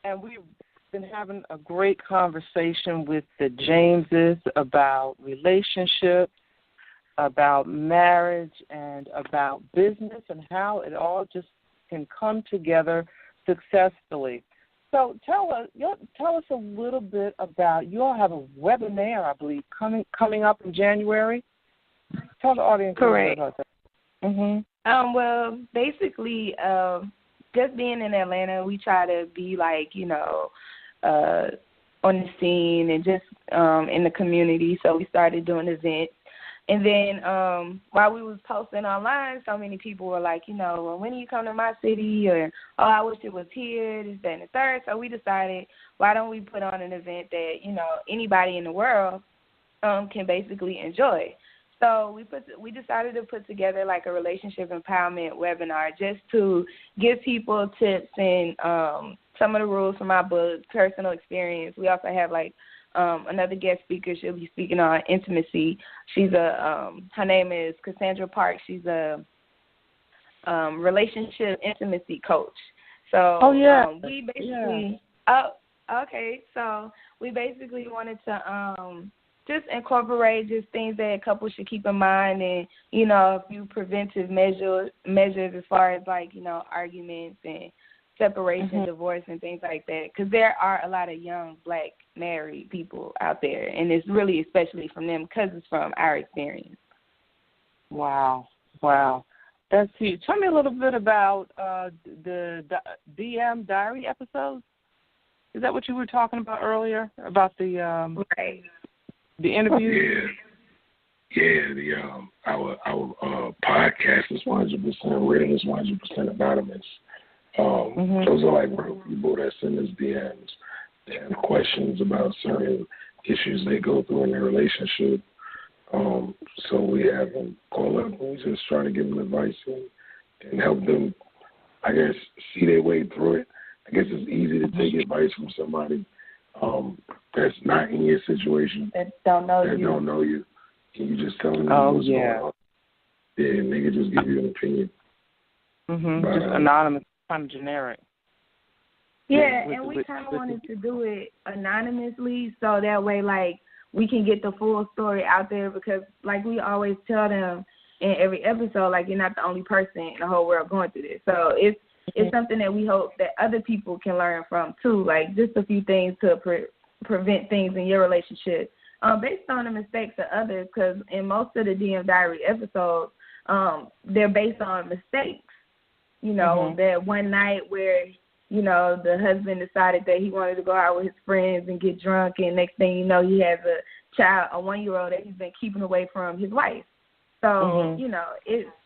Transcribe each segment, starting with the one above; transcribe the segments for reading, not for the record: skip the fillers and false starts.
And we've been having a great conversation with the Jameses about relationships, about marriage, and about business, and how it all just can come together successfully. So tell us a little bit about, you all have a webinar, I believe, coming up in January. Tell the audience about that. Mm-hmm. Well, basically, just being in Atlanta, we try to be like, on the scene and just in the community. So we started doing events. And then while we was posting online, so many people were like, well, when do you come to my city? Or, oh, I wish it was here, this, that, and the third. So we decided, why don't we put on an event that, anybody in the world can basically enjoy. So we decided to put together like a relationship empowerment webinar just to give people tips and some of the rules from my book, personal experience. We also have like another guest speaker. She'll be speaking on intimacy. She's her name is Cassandra Park. She's a relationship intimacy coach. So we basically So we basically wanted to just incorporate just things that couples should keep in mind, and a few preventive measures as far as like arguments and separation, divorce, and things like that. Because there are a lot of young Black married people out there, and it's really especially from them because it's from our experience. Wow. That's huge. Tell me a little bit about the DM diary episodes. Is that what you were talking about earlier about the right? The interview? Our podcast is 100% written, is 100% anonymous. Those are like real people that send us DMs. They have questions about certain issues they go through in their relationship. So we have them call up and we just try to give them advice and help them, I guess, see their way through it. I guess it's easy to take advice from somebody that's not in your situation, that don't know you, and you just tell them what's going on. Yeah, and they can just give you an opinion. Just anonymous, kind of generic. Yeah, and we kind of wanted to do it anonymously so that way, like, we can get the full story out there because, like, we always tell them in every episode, like, you're not the only person in the whole world going through this. So it's something that we hope that other people can learn from, too, like just a few things to prevent things in your relationship based on the mistakes of others, because in most of the DM Diary episodes, they're based on mistakes. That one night where, the husband decided that he wanted to go out with his friends and get drunk, and next thing you know, he has a child, a 1-year-old that he's been keeping away from his wife. So,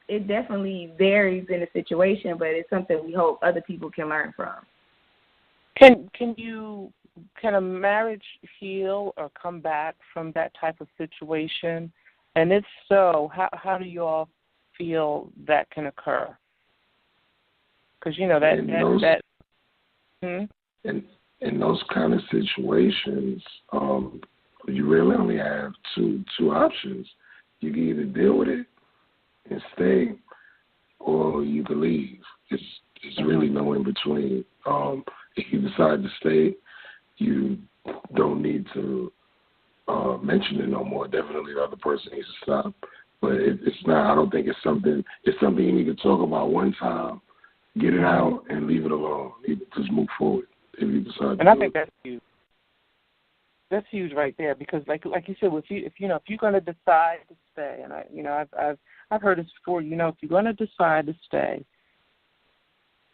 it definitely varies in the situation, but it's something we hope other people can learn from. Can a marriage heal or come back from that type of situation? And if so, how do you all feel that can occur? Because in those kind of situations, you really only have two options. You can either deal with it and stay, or you can leave. It's really no in between. If you decide to stay, you don't need to mention it no more. Definitely the other person needs to stop. But it's not. I don't think it's something. It's something you need to talk about one time, get it out, and leave it alone. Just move forward if you decide. And I think that's huge. That's huge right there, because like you said, if you're going to decide to stay, and I've heard this before. If you're going to decide to stay,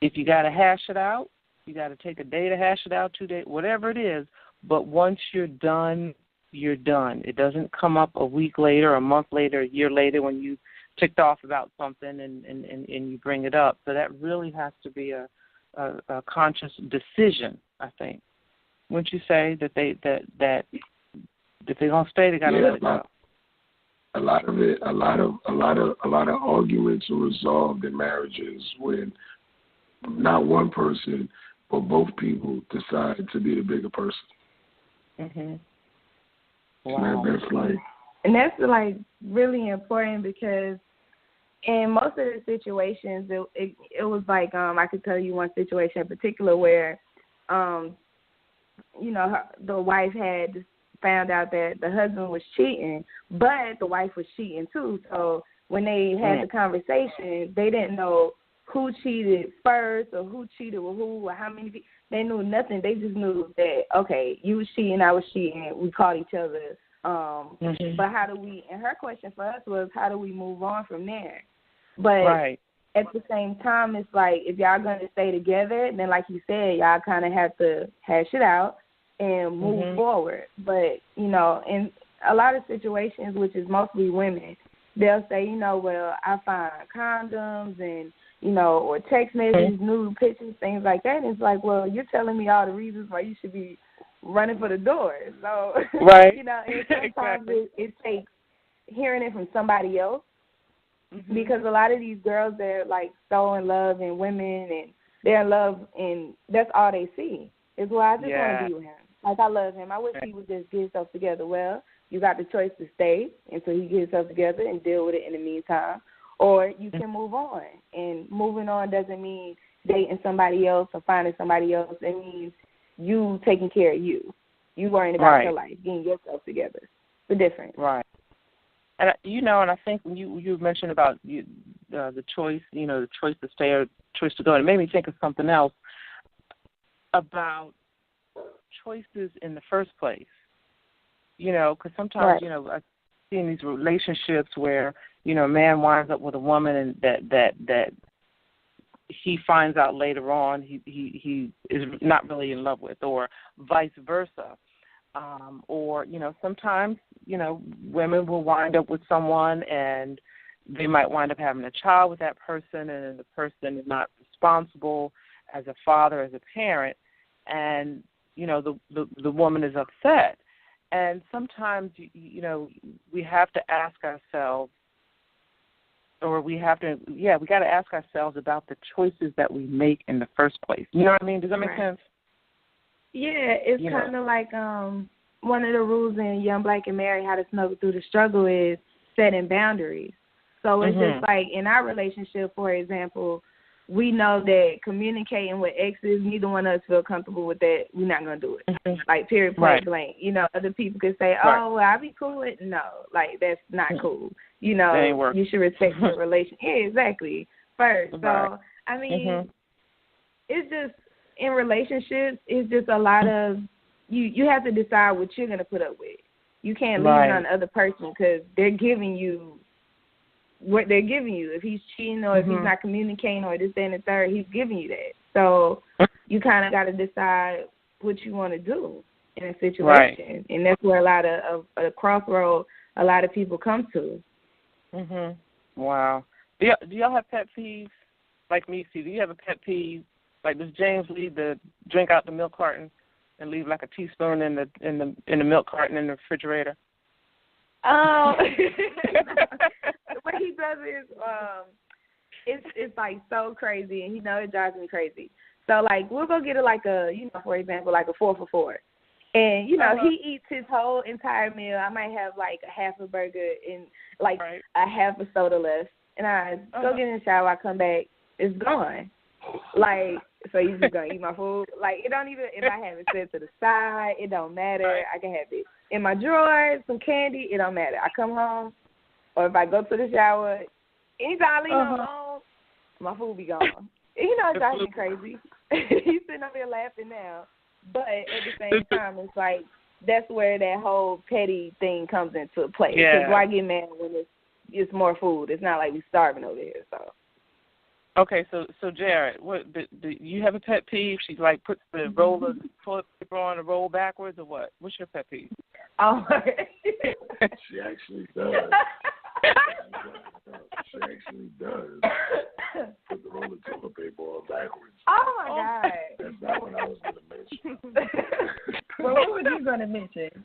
if you got to hash it out, you got to take a day to hash it out, 2 days, whatever it is. But once you're done, you're done. It doesn't come up a week later, a month later, a year later when you ticked off about something and you bring it up. So that really has to be a conscious decision, I think. Wouldn't you say that if they're gonna stay, they gotta let it go? A lot of arguments are resolved in marriages when not one person but both people decide to be the bigger person. Wow. And that's really important, because in most of the situations, it was like I could tell you one situation in particular where you know, the wife had found out that the husband was cheating, but the wife was cheating too. So when they had the conversation, they didn't know who cheated first or who cheated with who or how many people. They knew nothing. They just knew that, okay, you was cheating, I was cheating. We caught each other. But how do we, and her question for us was, how do we move on from there? But at the same time, it's like, if y'all going to stay together, then like you said, y'all kind of have to hash it out and move forward. But, you know, in a lot of situations, which is mostly women, they'll say, you know, well, I find condoms and, you know, or text messages, nude pictures, things like that. And it's like, well, you're telling me all the reasons why you should be running for the door. So, you know, and sometimes it takes hearing it from somebody else, because a lot of these girls, they're like so in love in women, and they're in love, and that's all they see is, well, I just want to be with him. Like, I love him. I wish he would just get himself together. Well, you got the choice to stay until he gets himself together and deal with it in the meantime, or you can move on. And moving on doesn't mean dating somebody else or finding somebody else. It means you taking care of you. You worrying about your life, getting yourself together. The difference. Right. And, you know, and I think when you mentioned about the choice, you know, the choice to stay or choice to go, and it made me think of something else about choices in the first place. You know, because sometimes, you know, I've seen these relationships where, you know, a man winds up with a woman and that he finds out later on he is not really in love with, or vice versa. Or, you know, sometimes, you know, women will wind up with someone and they might wind up having a child with that person, and the person is not responsible as a father, as a parent, and, you know, the woman is upset. And sometimes, you know, we have to ask ourselves, or we got to ask ourselves about the choices that we make in the first place. You know what I mean? Does that make sense? Yeah, it's kind of like one of the rules in Young Black and Married, How to Snuggle Through the Struggle, is setting boundaries. So it's just like in our relationship, for example, we know that communicating with exes, neither one of us feel comfortable with that. We're not going to do it. Like, period, point blank. You know, other people could say, oh, well, I'll be cool with it. No, like, that's not cool. You know, you should respect your relationship. Yeah, exactly. First. So, I mean, it's just, in relationships, it's just a lot of, you have to decide what you're going to put up with. You can't lean on the other person, because they're giving you what they're giving you. If he's cheating, or if he's not communicating, or this, that, and the third, he's giving you that. So you kind of got to decide what you want to do in a situation. And that's where a lot of a crossroad a lot of people come to. Wow. Do y'all have pet peeves? Like Mesi, do you have a pet peeve? Like, does James leave the drink out the milk carton and leave like a teaspoon in the milk carton in the refrigerator? What he does is it's like so crazy, and it drives me crazy. So like we'll go get it like a, for example, like a 4 for $4. And, he eats his whole entire meal. I might have like a half a burger and like a half a soda left. And I go get in the shower, I come back, it's gone. Like, so you just gonna eat my food? Like, it don't even, if I have it set to the side, it don't matter. I can have it in my drawer, some candy, it don't matter. I come home, or if I go to the shower, anytime I leave alone, my food be gone. It drives me crazy. He's sitting up here laughing now. But at the same time, it's like, that's where that whole petty thing comes into play. Because why get mad when it's more food? It's not like we're starving over here, so. Okay, so Jared, what do you have a pet peeve? She like puts the roll of toilet paper on and roll backwards, or what? What's your pet peeve? Oh, she actually does. She actually does. Put the roll of toilet paper on backwards. Oh my God! That's not what I was going to mention. Well, what were you going to mention?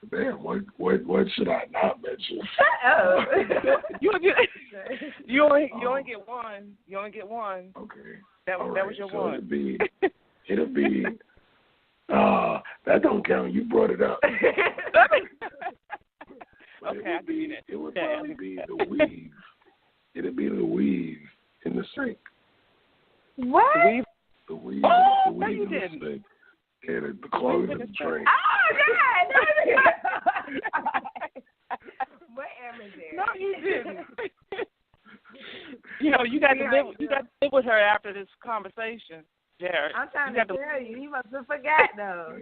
Damn, what should I not mention? Shut up. You only get one. You only get one. Okay. That was your so one. It'll be that don't count. You brought it up. Okay, it would probably be the weave. It'd be the weave in the sink. What? The weave. the No, weed you and the didn't. steak. Yeah, the clothes and the drink. Oh, God. What am is there? No, you didn't. You got to live. You got to live with her after this conversation, Jared. I'm trying to tell you. He must have forgot though.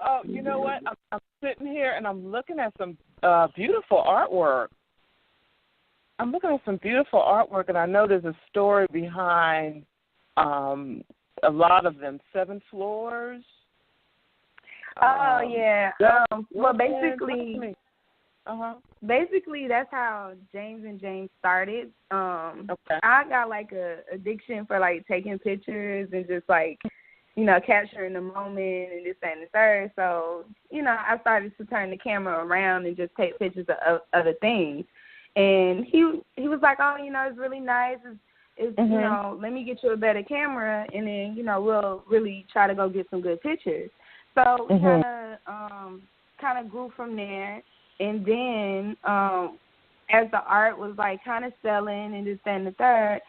Oh, you know what? I'm sitting here and I'm looking at some beautiful artwork. And I know there's a story behind a lot of them. 7 floors. Oh yeah. Well, basically that's how James and James started. Okay. I got like a addiction for like taking pictures and just like, capturing the moment and this, that, and the third. So, I started to turn the camera around and just take pictures of other things. And he was like, oh, it's really nice. It's let me get you a better camera, and then, we'll really try to go get some good pictures. So we kind of grew from there. And then as the art was like kind of selling and this, that, and the third,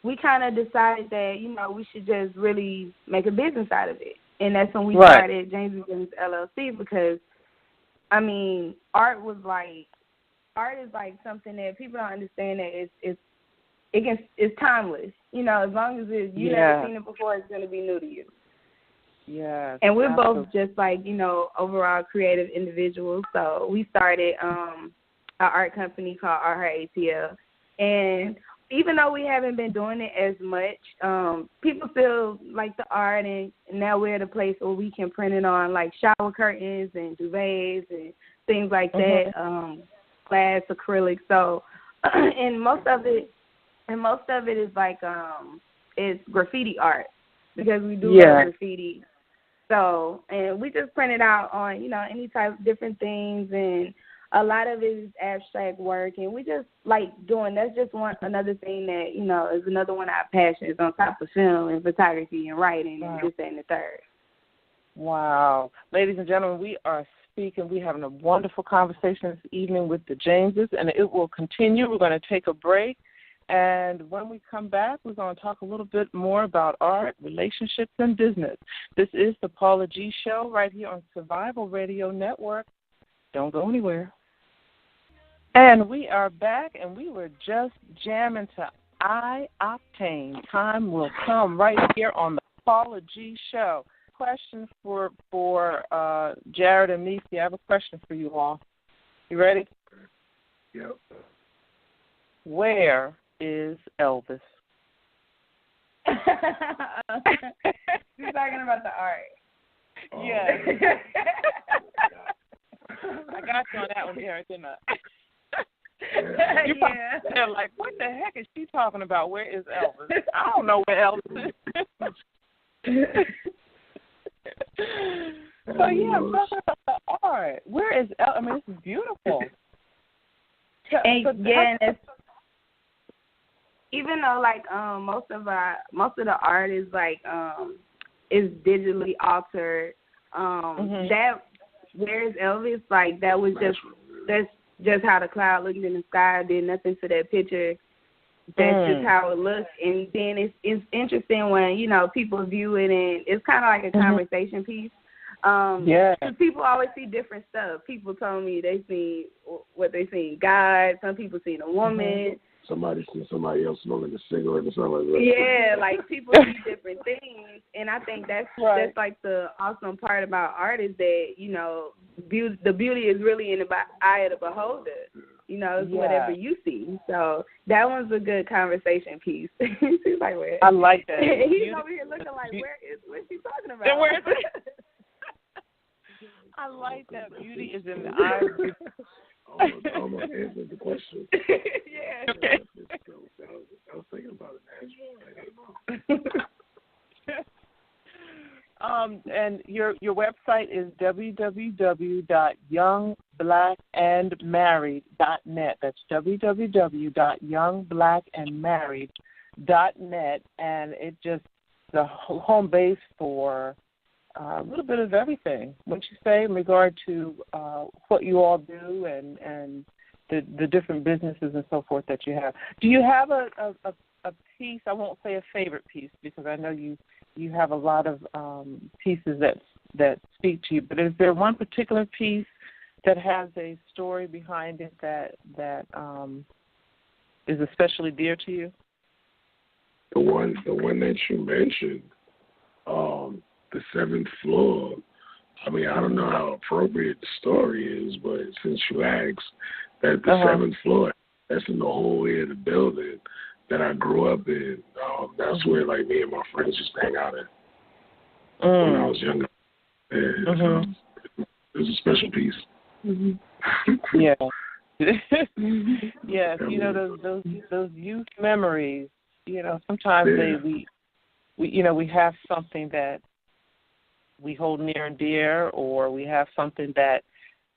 we kind of decided that, we should just really make a business out of it. And that's when we started James and James LLC because, art is like something that people don't understand that it's timeless. As long as you've never seen it before, it's going to be new to you. Yeah. And we're both just like, overall creative individuals. So we started an art company called ATL. And even though we haven't been doing it as much, people still like the art, and now we're at a place where we can print it on like shower curtains and duvets and things like that, glass, acrylic. So, and most of it is like it's graffiti art because we do love graffiti. So, and we just print it out on, any type of different things, and a lot of it is abstract work, and we just like doing, that's just another thing that, is another one of our passions on top of film and photography and writing and this, that, and the third. Wow. Ladies and gentlemen, we are speaking. We're having a wonderful conversation this evening with the Jameses, and it will continue. We're going to take a break. And when we come back, we're going to talk a little bit more about art, relationships, and business. This is the Paula G Show right here on Survival Radio Network. Don't go anywhere. And we are back, and we were just jamming to I-Octane. Time will come right here on the Paula G Show. Question for Jared and Mesi. I have a question for you all. You ready? Yep. Where is Elvis? She's talking about the art. Oh. Yes. I got you on that one, Jared, didn't I? They're like, what the heck is she talking about? Where is Elvis? I don't know where Elvis is. So, yeah, I'm talking about the art. Where is Elvis? This is beautiful. Even though like most of the art is like is digitally altered, that Where's Elvis, like that's just how the cloud looked in the sky. Did nothing to that picture. That's just how it looks. And then it's interesting when people view it, and it's kind of like a conversation piece. Because people always see different stuff. People told me they seen what they seen God. Some people seen a woman. Somebody seen somebody else smoking a cigarette or something like that. Yeah, like people see different things, and I think that's like the awesome part about art is that the beauty is really in the eye of the beholder. It's whatever you see. So that one's a good conversation piece. She's like, where? I like that. He's over here looking like, what's she talking about? Where is it? I like that. Beauty is in the eye. I almost answered the question. Yeah. Okay. I was thinking about it. And your website is www.youngblackandmarried.net. That's www.youngblackandmarried.net, and it just the home base for a little bit of everything. What you say in regard to what you all do and the different businesses and so forth that you have. Do you have a a piece, I won't say a favorite piece because I know you have a lot of pieces that speak to you, but is there one particular piece that has a story behind it that is especially dear to you? The one that you mentioned, the seventh floor. I mean, I don't know how appropriate the story is, but since you asked, that the seventh floor, that's in the hallway of the building that I grew up in. That's where, like, me and my friends used to hang out at when I was younger. And it was a special piece. Yeah. Yes, you know, those youth memories, you know, sometimes we have something that we hold near and dear, or we have something that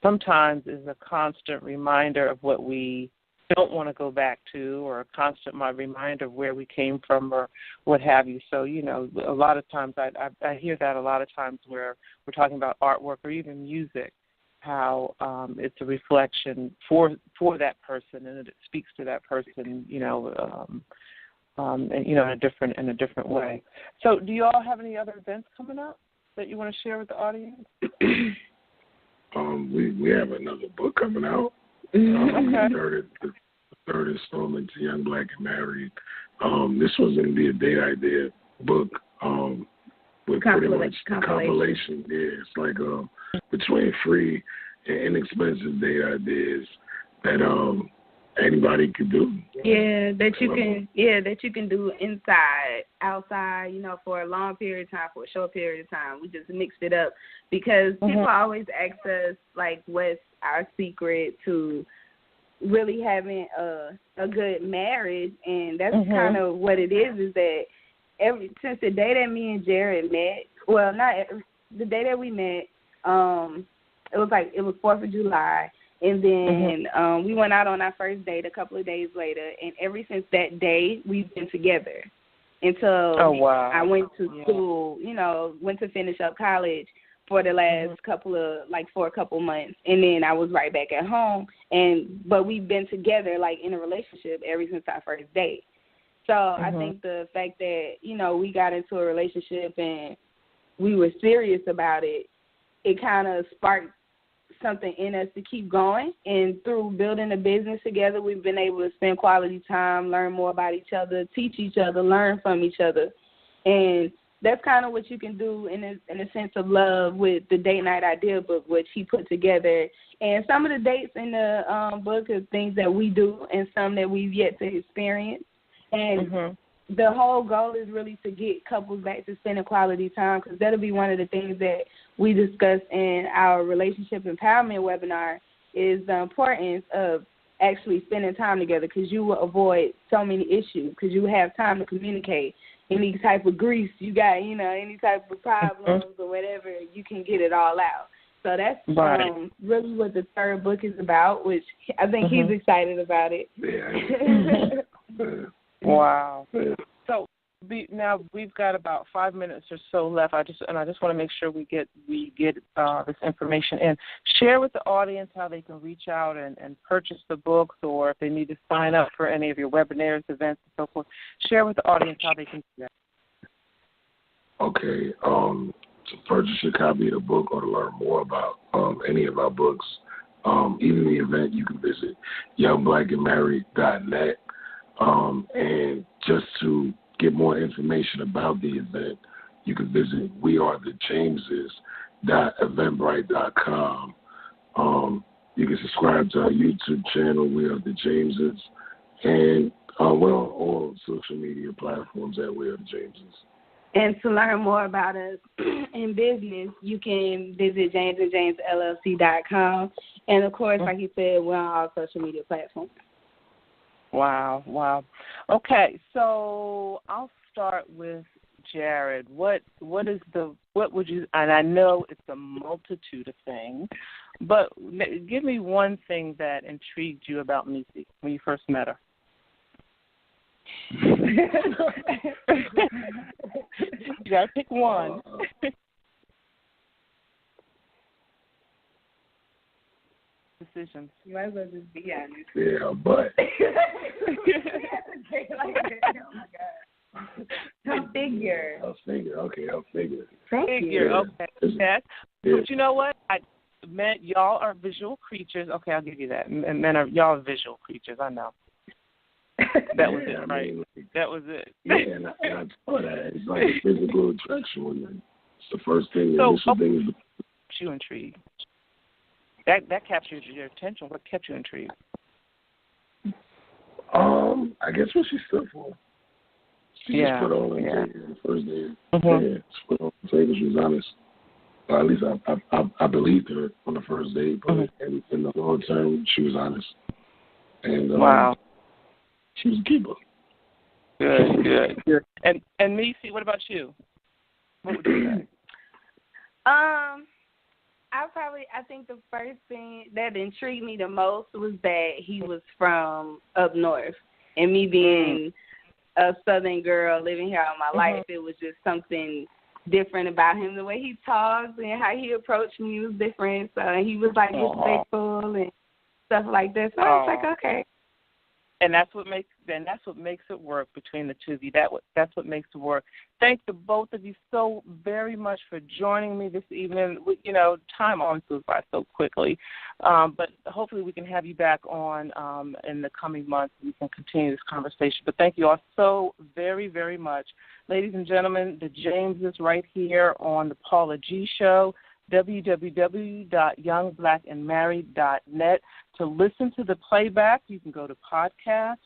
sometimes is a constant reminder of what we don't want to go back to, or a constant reminder of where we came from, or what have you. So, you know, a lot of times I hear that a lot of times where we're talking about artwork or even music, how it's a reflection for that person, and it speaks to that person, you know, and, you know, in a different way. So, do you all have any other events coming up that you want to share with the audience? We have another book coming out. The third installment to Young, Black, and Married. This was going to be a date idea book with pretty much the compilation. Yeah, it's like between free and inexpensive date ideas that anybody could do. Yeah, that you can do inside, outside, you know, for a long period of time, for a short period of time. We just mixed it up because people always ask us, like, what's our secret to really having a good marriage, and that's kind of what it is that since the day that me and Jared met, well, the day that we met, it was 4th of July, and then we went out on our first date a couple of days later, and ever since that day, we've been together until I went to school, you know, went to finish up college for the last for a couple months, and then I was right back at home, but we've been together, like, in a relationship ever since our first date. So I think the fact that, you know, we got into a relationship and we were serious about it, it kind of sparked something in us to keep going. And through building a business together, we've been able to spend quality time, learn more about each other, teach each other, learn from each other. And that's kind of what you can do in a sense of love with the date night idea book, which he put together. And some of the dates in the book are things that we do and some that we've yet to experience. And the whole goal is really to get couples back to spending quality time, because that'll be one of the things that we discussed in our relationship empowerment webinar, is the importance of actually spending time together, because you will avoid so many issues, because you have time to communicate. Any type of grief you got, you know, any type of problems or whatever, you can get it all out. So that's really what the third book is about, which I think he's excited about it. Yeah. Wow. So now we've got about 5 minutes or so left. I just want to make sure we get this information in. Share with the audience how they can reach out and purchase the books, or if they need to sign up for any of your webinars, events, and so forth. Share with the audience how they can do that. Okay. To purchase a copy of the book or to learn more about any of our books, even the event, you can visit youngblackandmarried.net. And just to get more information about the event, you can visit wearethejameses.eventbrite.com. You can subscribe to our YouTube channel, We Are the Jameses, and we're on all social media platforms at We Are the Jameses. And to learn more about us in business, you can visit jamesandjamesllc.com. And, of course, like you said, we're on all social media platforms. Wow. Okay, so I'll start with Jared. What would you, and I know it's a multitude of things, but give me one thing that intrigued you about Mesi when you first met her. You gotta pick one. decisions. You might as well just be honest. Yeah, but. Oh my God. Her figure. Okay, her figure. Thank you. Okay. Yes. Yeah. But you know what? Men, y'all are visual creatures. Okay, I'll give you that. Men y'all are visual creatures. I know. That was it, right? That was it. Yeah, and I thought that it's like a physical attraction. It's the first thing. The initial thing is you intrigued. That captured your attention. What kept you intrigued? I guess what she stood for. She just put all in the first day. Yeah, she put all in favor. She was honest. At least I believed her on the first day, but in the long term, she was honest. And wow. She was a keeper. Good. And Mesi, what about you? What would you say? I think the first thing that intrigued me the most was that he was from up north, and me being a Southern girl living here all my life, it was just something different about him. The way he talks and how he approached me was different. So he was like respectful and stuff like that. So I was like, okay. And that's what makes it work between the two of you. That's what makes it work. Thank the both of you so very much for joining me this evening. You know, time always goes by so quickly, but hopefully we can have you back on in the coming months and we can continue this conversation. But thank you all so very, very much. Ladies and gentlemen, the James is right here on the Paula G Show, www.youngblackandmarried.net. To listen to the playback, you can go to podcast,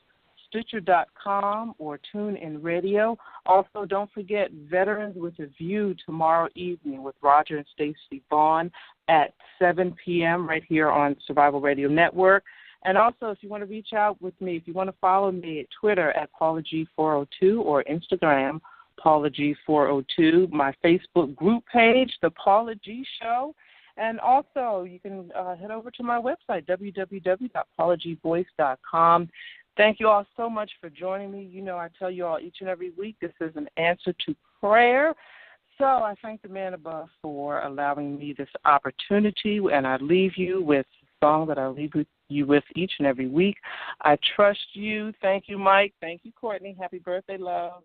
Stitcher.com, or TuneIn Radio. Also, don't forget Veterans with a View tomorrow evening with Roger and Stacey Vaughn at 7 p.m. right here on Survival Radio Network. And also, if you want to reach out with me, if you want to follow me at Twitter at Paula G402 or Instagram, Paula G402, my Facebook group page, The Paula G Show. And also, you can head over to my website, www.paulagvoice.com. Thank you all so much for joining me. You know, I tell you all each and every week this is an answer to prayer. So I thank the man above for allowing me this opportunity, and I leave you with a song that I leave you with each and every week. I trust you. Thank you, Mike. Thank you, Courtney. Happy birthday, love.